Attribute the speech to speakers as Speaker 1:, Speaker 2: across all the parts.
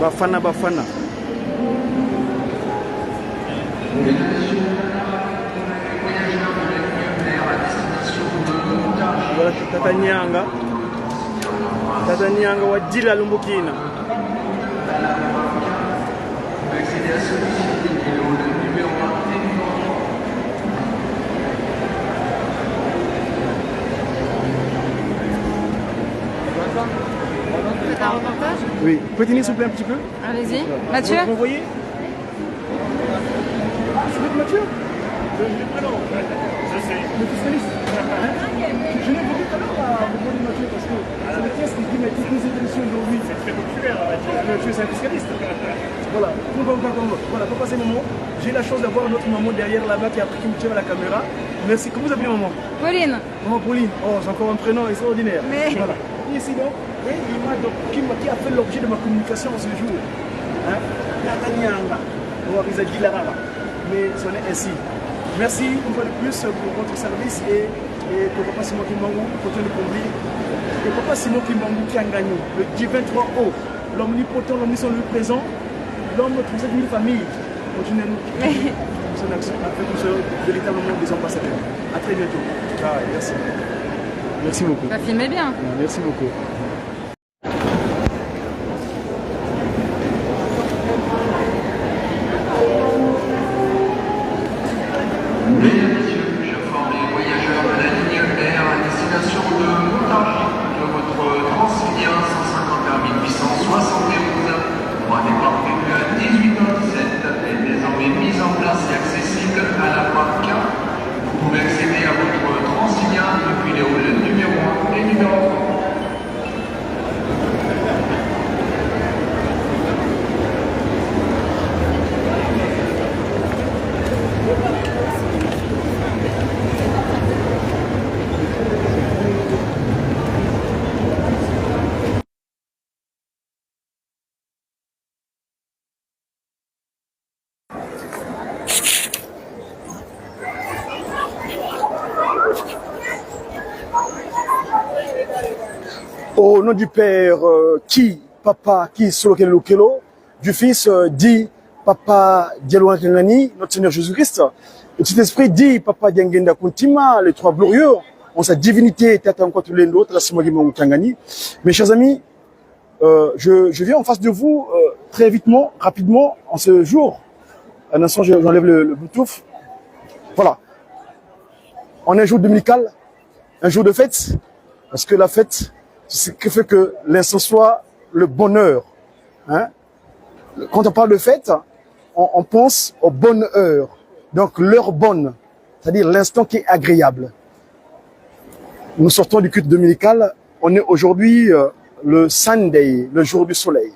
Speaker 1: Bafana Bafana. Voilà Tata Nyanga. Tata Nyanga wa Dila Lumbukina.
Speaker 2: C'est un reportage?
Speaker 1: Oui, vous pouvez tenir s'il vous plaît un petit peu?
Speaker 2: Allez-y. Mathieu?
Speaker 1: Vous voyez? C'est votre Mathieu? Le prénom. Je sais. Le fiscaliste. Je l'ai évoqué tout à l'heure à propos de Mathieu parce que c'est le test qui m'a été posé d'émission aujourd'hui. C'est très populaire, Mathieu. Mathieu, c'est un fiscaliste. Voilà. Voilà, pour passer maman. J'ai la chance d'avoir notre maman derrière là-bas qui a pris une tient à la caméra. Merci. Comment vous appelez maman?
Speaker 2: Pauline.
Speaker 1: Maman Pauline. Oh, c'est encore un prénom extraordinaire.
Speaker 2: Mais...
Speaker 1: Voilà. Et ici donc, l'image qui a fait l'objet de ma communication en ce jour. Hein? Natanyanga. Mais ce n'est ainsi. Merci une fois de plus pour votre service et pour Papa Simon Kimbangu, continue de conduire. Et Papa Simon Kimbangu qui a gagné le J23O, l'omnipotent, l'omniscient, le présent, l'homme de 37 000 familles. Continuez son action avec ce véritablement des ambassadeurs. A très bientôt. Ah, merci. Merci beaucoup.
Speaker 2: Ça filmait bien.
Speaker 1: Merci beaucoup. Au nom du Père, qui, Papa, qui, Solokel Lokelo, du Fils, dit, Papa, Dialouan Kenani, notre Seigneur Jésus-Christ, le Saint-Esprit dit, Papa, Diangenda Kuntima, les trois glorieux, en sa divinité, Tata contre l'un d'autre, la Simagimon Kangani. Mes chers amis, je viens en face de vous très vitement, rapidement, en ce jour. Un instant, j'enlève le Bluetooth. Voilà. On est un jour dominical, un jour de fête, parce que la fête, c'est ce qui fait que l'instant soit le bonheur. Hein? Quand on parle de fête, on pense aux bonnes heures. Donc l'heure bonne, c'est-à-dire l'instant qui est agréable. Nous sortons du culte dominical, on est aujourd'hui le Sunday, le jour du soleil,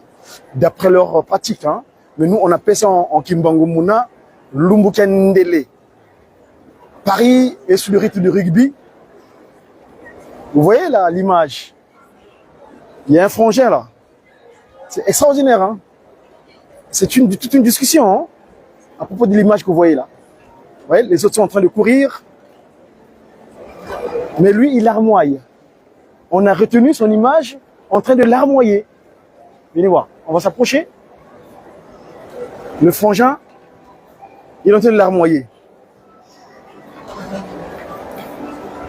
Speaker 1: d'après leur pratique. Hein? Mais nous, on appelle ça en Kimbangu Muna, Lumbukendele. Paris est sous le rythme du rugby. Vous voyez là l'image? Il y a un frangin là. C'est extraordinaire. Hein? C'est toute une discussion hein, à propos de l'image que vous voyez là. Vous voyez, les autres sont en train de courir. Mais lui, il larmoie. On a retenu son image en train de larmoyer. Venez voir, on va s'approcher. Le frangin, il est en train de larmoyer.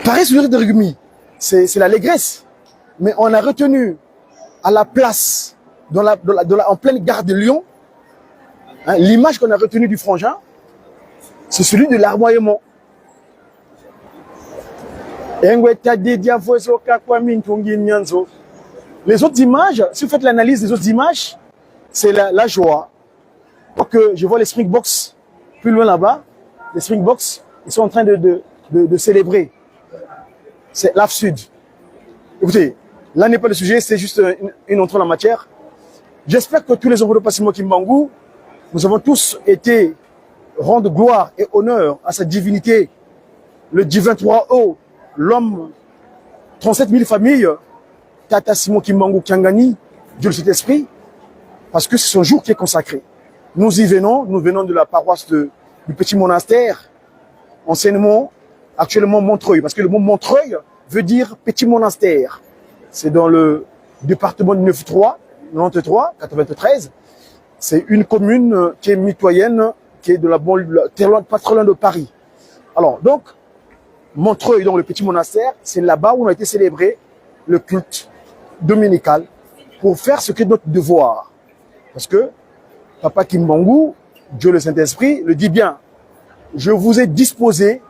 Speaker 1: Pareil sur le rythme de rugby. C'est l'allégresse. Mais on a retenu à la place, en pleine gare de Lyon, hein, l'image qu'on a retenue du frangin, c'est celui de larmoiement. Les autres images, si vous faites l'analyse des autres images, c'est la joie. Donc, je vois les Springboks plus loin là-bas. Les Springboks, ils sont en train de célébrer. C'est l'AF-Sud. Écoutez, là n'est pas le sujet, c'est juste une entrée en la matière. J'espère que tous les enfants de Papa Simon Kimbangu, nous avons tous été rendre gloire et honneur à sa divinité, le J23O, l'homme, 37 000 familles, Tata Simon Kimbangu Kangani, Dieu le Saint-Esprit, parce que c'est son jour qui est consacré. Nous y venons, nous venons de la paroisse du petit monastère, anciennement, actuellement Montreuil, parce que le mot Montreuil veut dire petit monastère. C'est dans le département du 93, 93. C'est une commune qui est mitoyenne, qui est de la banlieue, pas trop loin de Paris. Alors, donc, Montreuil, donc le petit monastère, c'est là-bas où on a été célébré le culte dominical pour faire ce qui est notre devoir. Parce que Papa Kimbangu, Dieu le Saint-Esprit, le dit bien. Je vous ai disposé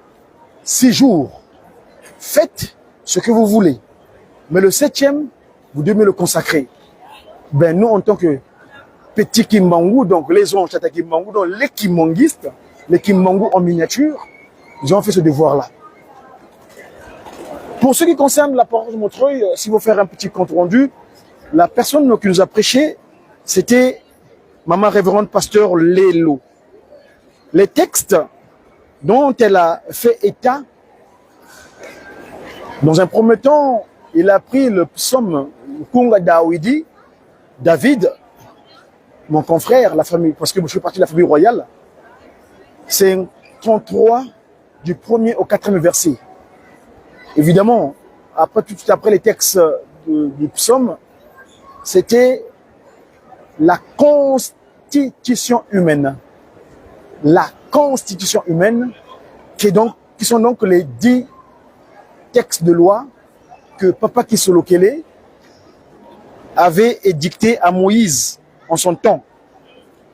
Speaker 1: 6 jours. Faites ce que vous voulez. Mais le 7e, vous devez le consacrer. Ben nous, en tant que petit Kimbangu, donc les gens Tata Kimbangu, donc les Kimbanguistes, les Kimbangu en miniature, ils ont fait ce devoir-là. Pour ce qui concerne la paroisse de Montreuil, si vous faire un petit compte rendu, la personne qui nous a prêché, c'était Maman Révérende Pasteur Lelo. Les textes dont elle a fait état, dans un premier temps, il a pris le psaume Kunga Dawidi, David, mon confrère, la famille, parce que je fais partie de la famille royale, c'est 33 du 1er au 4e verset. Évidemment, après, tout après les textes du psaume, c'était la constitution humaine. La constitution humaine, qui sont donc les 10 textes de loi que Papa Kisolo Kele avait édicté à Moïse en son temps.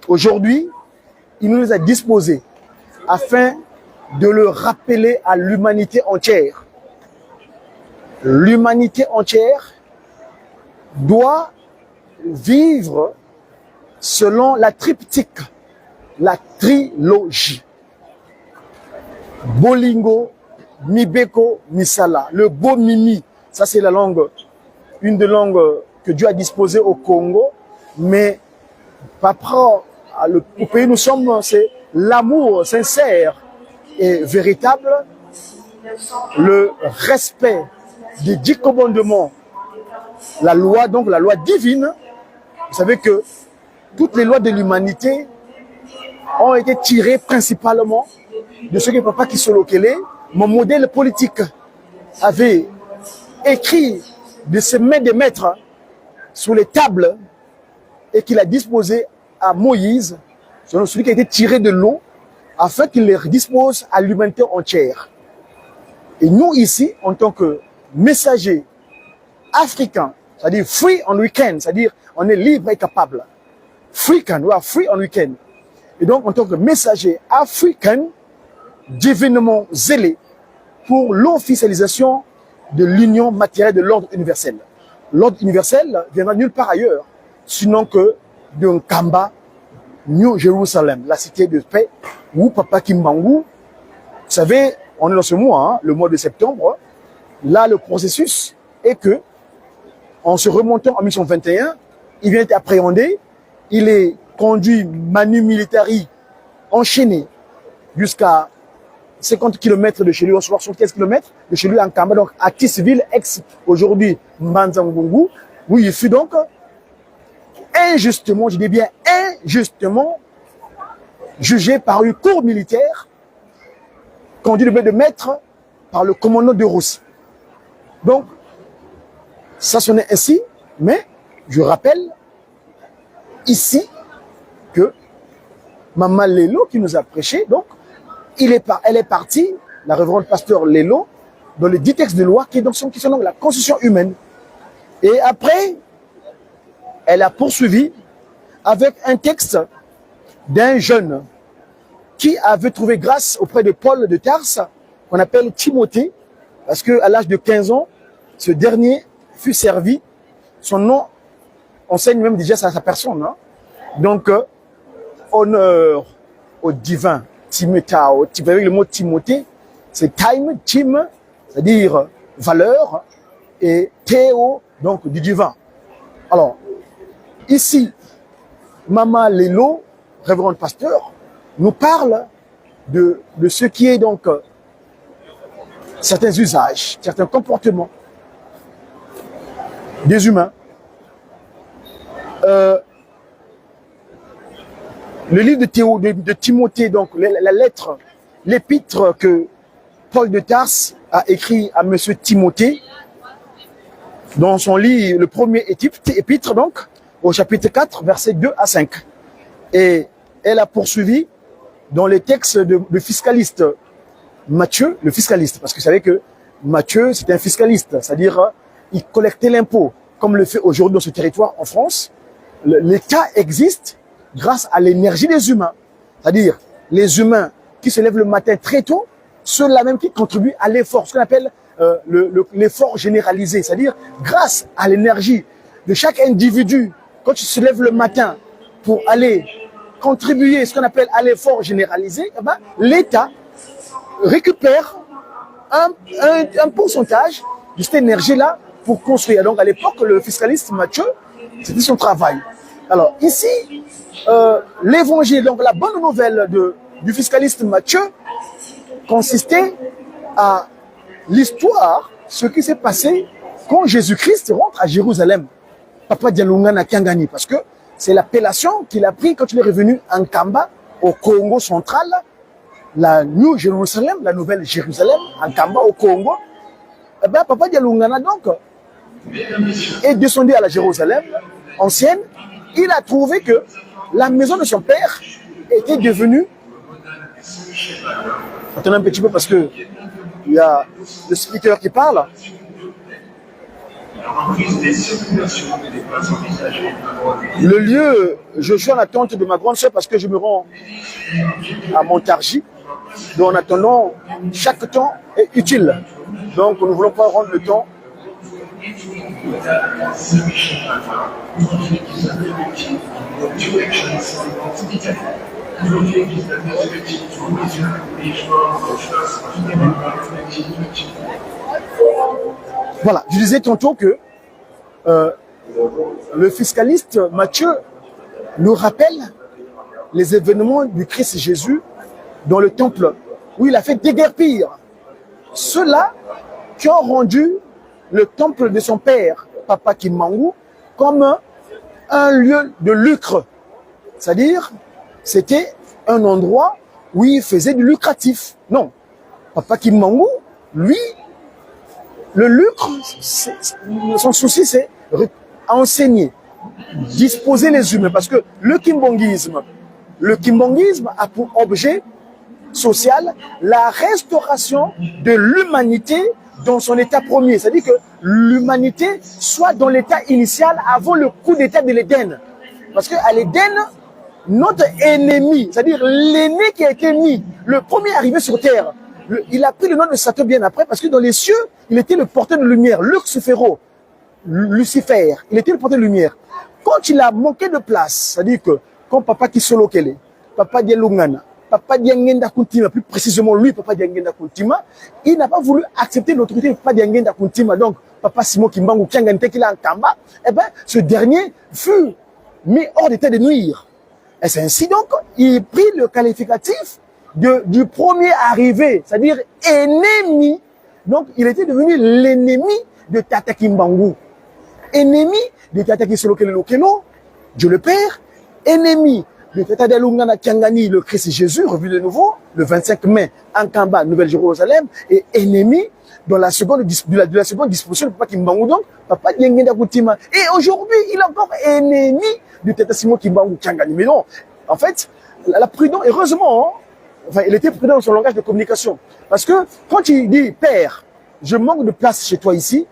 Speaker 1: Aujourd'hui, il nous les a disposés afin de le rappeler à l'humanité entière. L'humanité entière doit vivre selon la triptyque, la trilogie. Bolingo, Mibeko, Misala. Le Bomini, ça c'est la langue, une des langues que Dieu a disposées au Congo, mais par rapport au pays où nous sommes, c'est l'amour sincère et véritable, le respect des 10 commandements, la loi, donc la loi divine. Vous savez que toutes les lois de l'humanité ont été tirées principalement de ce que Papa Kisolo Kele, mon modèle politique, avait écrit de ses mains de maître sur les tables et qu'il a disposé à Moïse, celui qui a été tiré de l'eau, afin qu'il les dispose à l'humanité entière. Et nous ici, en tant que messagers africains, c'est-à-dire free on weekend, c'est-à-dire on est libre et capable. African, we are free on weekend. Et donc, en tant que messager africain, divinement zélé pour l'officialisation de l'union matérielle de l'ordre universel. L'ordre universel viendra nulle part ailleurs, sinon que de Nkamba, New Jerusalem, la cité de paix, où Papa Kimbangu, vous savez, on est dans ce mois, hein, le mois de septembre, là, le processus est que, en se remontant en 1921, il vient être appréhendé, il est conduit manu militari, enchaîné jusqu'à 50 km de chez lui, 75 km de chez lui en Kamba, donc à Kisville, ex aujourd'hui Mbanzangungu, où il fut donc injustement, je dis bien injustement, jugé par une cour militaire, conduit de maître par le commandant de Russie. Donc, ça sonnait ainsi, mais je rappelle ici que Maman Lelo qui nous a prêché, donc, elle est partie, la révérende pasteur Lelo, dans les 10 textes de loi qui sont donc la constitution humaine. Et après, elle a poursuivi avec un texte d'un jeune qui avait trouvé grâce auprès de Paul de Tarse, qu'on appelle Timothée, parce qu'à l'âge de 15 ans, ce dernier fut servi. Son nom enseigne même déjà sa personne. Hein. Donc, honneur au divin Timothée. Avec le mot Timothée, c'est time, tim, c'est-à-dire valeur, et théo, donc du divin. Alors, ici, Maman Lelo, révérende pasteur, nous parle de ce qui est donc certains usages, certains comportements des humains. Le livre de Timothée, donc la lettre, l'épître que Paul de Tarse a écrit à monsieur Timothée, dans son livre, le premier épître, donc, au chapitre 4, versets 2 à 5. Et elle a poursuivi dans les textes de fiscaliste Matthieu, le fiscaliste, parce que vous savez que Matthieu, c'était un fiscaliste, c'est-à-dire il collectait l'impôt, comme le fait aujourd'hui dans ce territoire en France. L'État existe grâce à l'énergie des humains, c'est-à-dire les humains qui se lèvent le matin très tôt, ceux-là même qui contribuent à l'effort, ce qu'on appelle l'effort généralisé, c'est-à-dire grâce à l'énergie de chaque individu, quand tu te lèves le matin pour aller contribuer ce qu'on appelle à l'effort généralisé, eh ben, l'État récupère un pourcentage de cette énergie-là pour construire. Donc à l'époque, le fiscaliste Matthieu, c'était son travail. Alors ici, l'évangile, donc la bonne nouvelle du fiscaliste Matthieu consistait à l'histoire, ce qui s'est passé quand Jésus-Christ rentre à Jérusalem. Papa Dialungana Kiangani, parce que c'est l'appellation qu'il a pris quand il est revenu en Kamba, au Congo central, la New Jerusalem, la nouvelle Jérusalem, en Kamba, au Congo. Eh bien, Papa Dialungana, donc, est descendu à la Jérusalem ancienne. Il a trouvé que la maison de son père était devenue... Attendez un petit peu parce que il y a le speaker qui parle. Le lieu, je suis en attente de ma grande soeur parce que je me rends à Montargis. Donc en attendant, chaque temps est utile. Donc nous ne voulons pas rendre le temps. Voilà, je disais tantôt que le fiscaliste Matthieu nous rappelle les événements du Christ Jésus dans le temple où il a fait déguerpir ceux-là qui ont rendu le temple de son père, Papa Kimbangu, comme un lieu de lucre. C'est-à-dire, c'était un endroit où il faisait du lucratif. Non, Papa Kimbangu, lui, le lucre, son souci, c'est enseigner, disposer les humains. Parce que le kimbongisme a pour objet social la restauration de l'humanité dans son état premier. C'est-à-dire que l'humanité soit dans l'état initial avant le coup d'état de l'Éden. Parce qu'à l'Éden, notre ennemi, c'est-à-dire l'aîné qui a été mis, le premier arrivé sur terre, il a pris le nom de Satan bien après parce que dans les cieux, il était le porteur de lumière, Lucifer, il était le porteur de lumière. Quand il a manqué de place, c'est-à-dire que quand Papa Kisolokele, Papa Dialungana, Papa Diangenda Kuntima, plus précisément lui, Papa Diangenda Kuntima, il n'a pas voulu accepter l'autorité de Papa Diangenda Kuntima, donc Papa Simon Kimbangu Kiangante qu'il a en Kamba, eh bien, ce dernier fut mis hors d'état de nuire. Et c'est ainsi donc, il prit le qualificatif du premier arrivé, c'est-à-dire ennemi. Donc, il était devenu l'ennemi de Tata Kimbangu. Ennemi de Tata Kisolokele Lokelo, Dieu le Père, ennemi de Tata Dialungana Kiangani, le Christ Jésus, revu de nouveau, le 25 mai, en Kamba, Nouvelle-Jérusalem, et ennemi dans la seconde disposition de Papa Kimbangu, donc, Papa Diangenda Koutima. Et aujourd'hui, il est encore ennemi de Tata Simon Kimbangu Kiangani. Mais non, en fait, la prudence, heureusement, enfin, il était prudent dans son langage de communication. Parce que quand il dit, Père, je manque de place chez toi ici,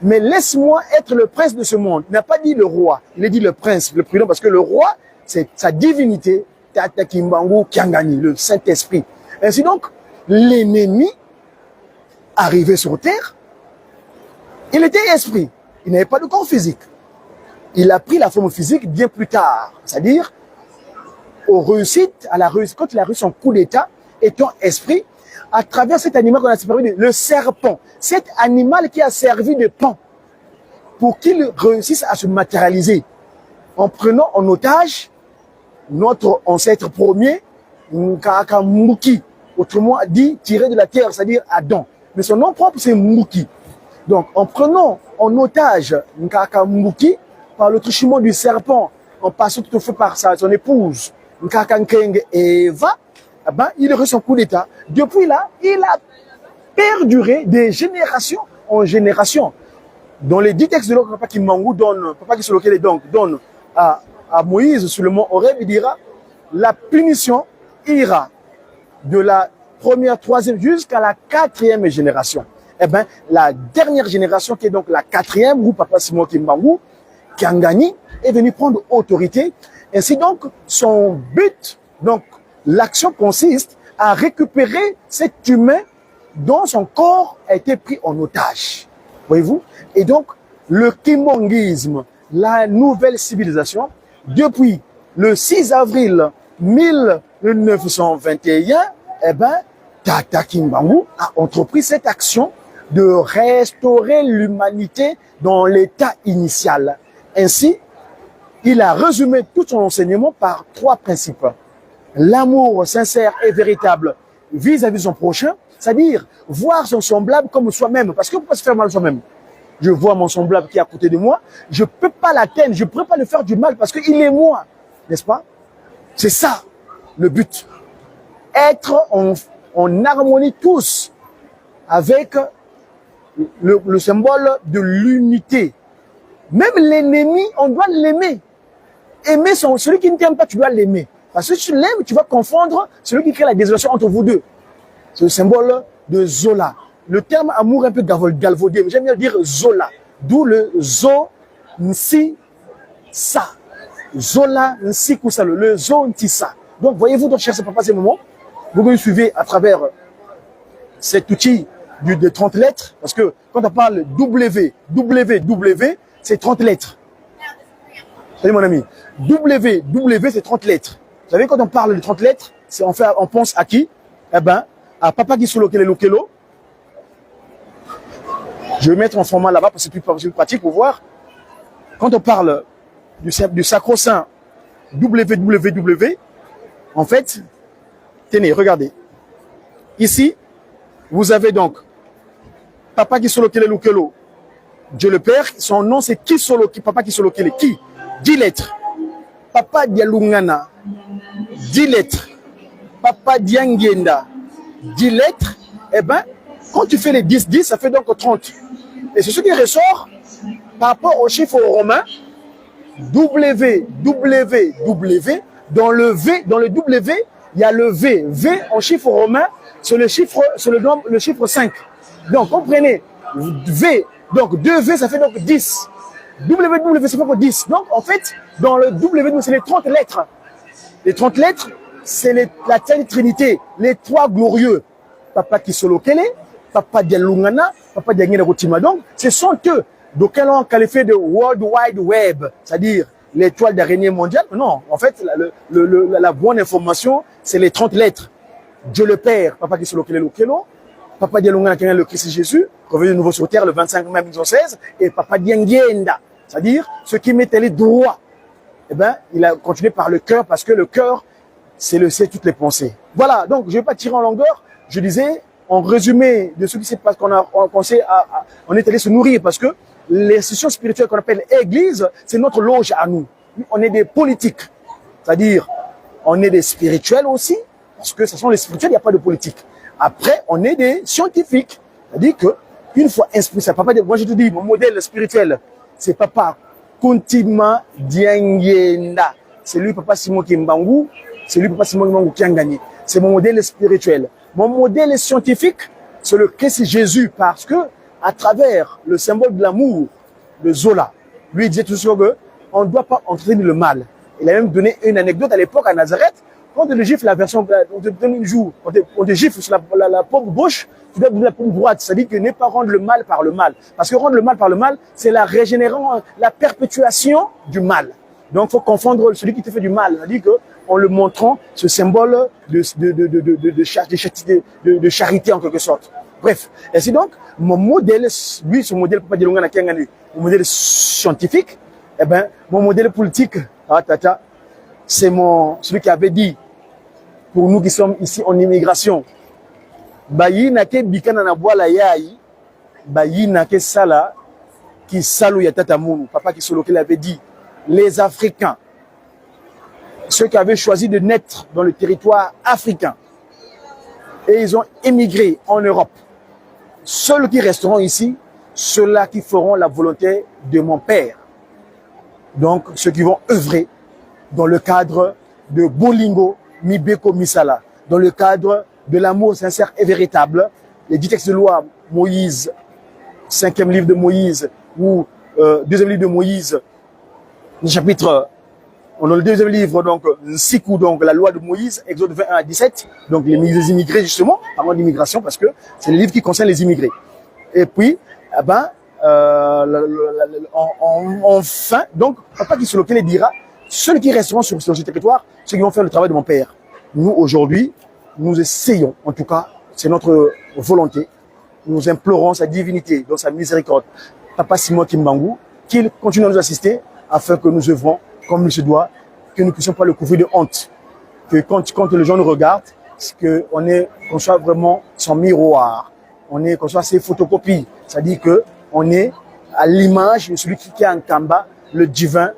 Speaker 1: mais laisse-moi être le prince de ce monde. Il n'a pas dit le roi, il a dit le prince, le prudent, parce que le roi, c'est sa divinité, Tata Kimbangu Kiangani, le Saint-Esprit. Ainsi donc, l'ennemi, arrivé sur terre, il était esprit, il n'avait pas de corps physique. Il a pris la forme physique bien plus tard, c'est-à-dire quand il a réussi son coup d'état, étant esprit, à travers cet animal qu'on a séparé, le serpent, cet animal qui a servi de pan pour qu'il réussisse à se matérialiser en prenant en otage notre ancêtre premier, Nkaka Mouki, autrement dit tiré de la terre, c'est-à-dire Adam. Mais son nom propre, c'est Mouki. Donc, en prenant en otage Nkaka Mouki, par le truchement du serpent, en passant tout au fait par son épouse, Nkaka Nkeng Eva, eh ben, il a reçu son coup d'état. Depuis là, il a perduré de génération en génération. Dans les 10 textes de l'autre, Papa Kimbangu donne à Moïse sur le mont Horeb, il dira, la punition ira de la première, troisième jusqu'à la quatrième génération. Eh bien, la dernière génération, qui est donc la quatrième, où Papa Simon Kimbangu, Kiangani, est venu prendre autorité. Ainsi donc, son but, donc l'action consiste à récupérer cet humain dont son corps a été pris en otage. Voyez-vous? Et donc, le kimbongisme, la nouvelle civilisation, depuis le 6 avril 1921, eh ben, Tata Kimbangu a entrepris cette action de restaurer l'humanité dans l'état initial. Ainsi, il a résumé tout son enseignement par 3 principes. L'amour sincère et véritable vis-à-vis de son prochain, c'est-à-dire voir son semblable comme soi-même, parce qu'on peut pas se faire mal soi-même. Je vois mon semblable qui est à côté de moi, je ne peux pas l'atteindre, je ne peux pas lui faire du mal parce qu'il est moi, n'est-ce pas? C'est ça le but. Être en harmonie tous avec le symbole de l'unité. Même l'ennemi, on doit l'aimer. Aimer celui qui ne t'aime pas, tu dois l'aimer. Parce que si tu l'aimes, tu vas confondre celui qui crée la désolation entre vous deux. C'est le symbole de Zola. Le terme amour est un peu galvaudé, mais j'aime bien dire Zola. D'où le Zo Nsi Sa. Zola Nsi Kusa, le Zo Nsi Sa. Donc, voyez-vous, donc, cher papa, ces moments, vous me suivez à travers cet outil de 30 lettres, parce que quand on parle W, c'est 30 lettres. Salut mon ami. W, c'est 30 lettres. Vous savez, quand on parle de 30 lettres, on pense à qui? Eh ben, à Papa Kisolokele Lokelo. Je vais mettre en format là-bas parce que c'est plus pratique pour voir. Quand on parle du sacro-saint WWW, en fait, tenez, regardez. Ici, vous avez donc Papa Kisolokele Lokelo, Dieu le Père. Son nom c'est Papa Kisolokele. Qui? 10 lettres. Papa Dialungana, 10 lettres. Papa Diangenda, 10 lettres. Eh ben, quand tu fais les 10, ça fait donc 30. Et c'est ce qui ressort par rapport au chiffre romain. W. Dans le W, il y a le V. V en chiffre romain, c'est le chiffre 5. Donc, comprenez. V. Donc, 2V, ça fait donc 10. WW, c'est pas pour 10. Donc, en fait, dans le W, c'est les 30 lettres. Les 30 lettres, c'est la Trinité, les 3 glorieux. Papa Kisolokele, Papa Dialungana, Papa Diangena Rotima. Donc, ce sont eux. D'aucuns l'ont qualifié de World Wide Web, c'est-à-dire l'étoile d'araignée mondiale. Non, en fait, la bonne information, c'est les 30 lettres. Dieu le Père, Papa Kisolokele Lokelo, Papa Dialungana qui est le Christ Jésus, revenu de nouveau sur terre le 25 mai 1916, et Papa Diangenda, c'est-à-dire ceux qui mettaient les droits. Eh ben, il a continué par le cœur, parce que le cœur, c'est toutes les pensées. Voilà, donc je ne vais pas tirer en longueur. Je disais, en résumé de ce qui s'est passé, on est allé se nourrir, parce que l'institution spirituelle qu'on appelle Église, c'est notre loge à nous. On est des politiques, c'est-à-dire, on est des spirituels aussi, parce que ce sont les spirituels, il n'y a pas de politique. Après, on est des scientifiques, c'est-à-dire que une fois inspiré, ça papa, moi je te dis, mon modèle spirituel, c'est Papa Kontima Diangenda. C'est lui, Papa Simon Kimbangu, c'est lui, Papa Simon Kimbangu qui a gagné. C'est mon modèle spirituel. Mon modèle scientifique, c'est le Christ Jésus, parce que, à travers le symbole de l'amour de Zola, lui il disait toujours qu'on ne doit pas entraîner le mal. Il a même donné une anecdote à l'époque à Nazareth. Quand on te gifle la version, on te donne une joue, on te gifle sur la paume gauche, tu dois donner la paume droite. C'est-à-dire que ne pas rendre le mal par le mal. Parce que rendre le mal par le mal, c'est la perpétuation du mal. Donc, il faut confondre celui qui te fait du mal. C'est-à-dire qu'en le montrant, ce symbole de charité en quelque sorte. Bref. Et c'est donc, mon modèle, lui, son modèle, Papa Dialungana Kiangani, mon modèle scientifique, eh ben, mon modèle politique, c'est celui qui avait dit, pour nous qui sommes ici en immigration, bayi nake bikana na boala yai, bayi nake sala, qui salou yatata mounou. Papa Kisolokele avait dit, les Africains, ceux qui avaient choisi de naître dans le territoire africain, et ils ont émigré en Europe. Ceux qui resteront ici, ceux-là qui feront la volonté de mon Père. Donc, ceux qui vont œuvrer dans le cadre de Bolingo, Mibeko, Misala, dans le cadre de l'amour sincère et véritable. Les 10 textes de loi, Moïse, 5e livre de Moïse, ou 2e livre de Moïse, chapitre, dans le 2e livre, donc, Nsikou, donc, la loi de Moïse, Exode 21 à 17, donc les immigrés, justement, parlant d'immigration, parce que c'est le livre qui concerne les immigrés. Et puis, eh ben, enfin, donc, Papa Kisolokelé dira, ceux qui resteront sur ce territoire, ceux qui vont faire le travail de mon père. Nous, aujourd'hui, nous essayons, en tout cas, c'est notre volonté, nous implorons sa divinité, dans sa miséricorde, Papa Simon Kimbangu, qu'il continue à nous assister, afin que nous œuvrons comme il se doit, que nous ne puissions pas le couvrir de honte. Que quand les gens nous regardent, qu'on soit vraiment son miroir, qu'on soit ses photocopies. C'est-à-dire qu'on est à l'image de celui qui a en Kamba, le divin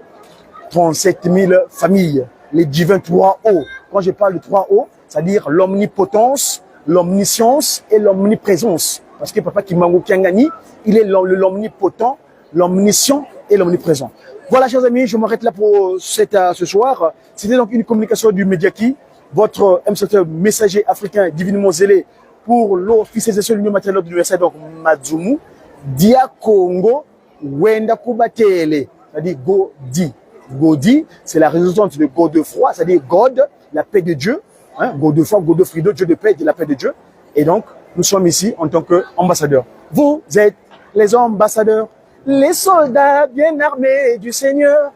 Speaker 1: 37 000 familles, les divins 3O. Quand je parle de 3O, c'est-à-dire l'omnipotence, l'omniscience et l'omniprésence. Parce que Papa Kimbangu Kiangani, il est l'omnipotent, l'omniscient et l'omniprésent. Voilà, chers amis, je m'arrête là pour ce soir. C'était donc une communication du Mediaki, votre messager africain divinement zélé pour l'officialisation de l'Union maternelle de l'université, donc Madzumu, Dia Congo, Wenda Kubatele, c'est-à-dire Godi. Godi, c'est la résistance de Godefroy, c'est-à-dire God, la paix de Dieu, hein, Godefroy, Godefrido, Dieu de paix, de la paix de Dieu. Et donc, nous sommes ici en tant qu'ambassadeurs. Vous êtes les ambassadeurs, les soldats bien armés du Seigneur,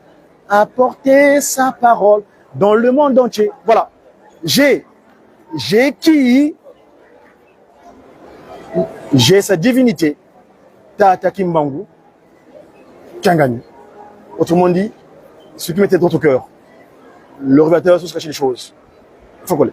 Speaker 1: à porter sa parole dans le monde entier. Voilà. J'ai sa divinité, Tata Kimbangu, Kiangani. Autrement dit, ce qui mettait dans ton cœur, le révélateur, ce serait chez les choses. Il faut coller.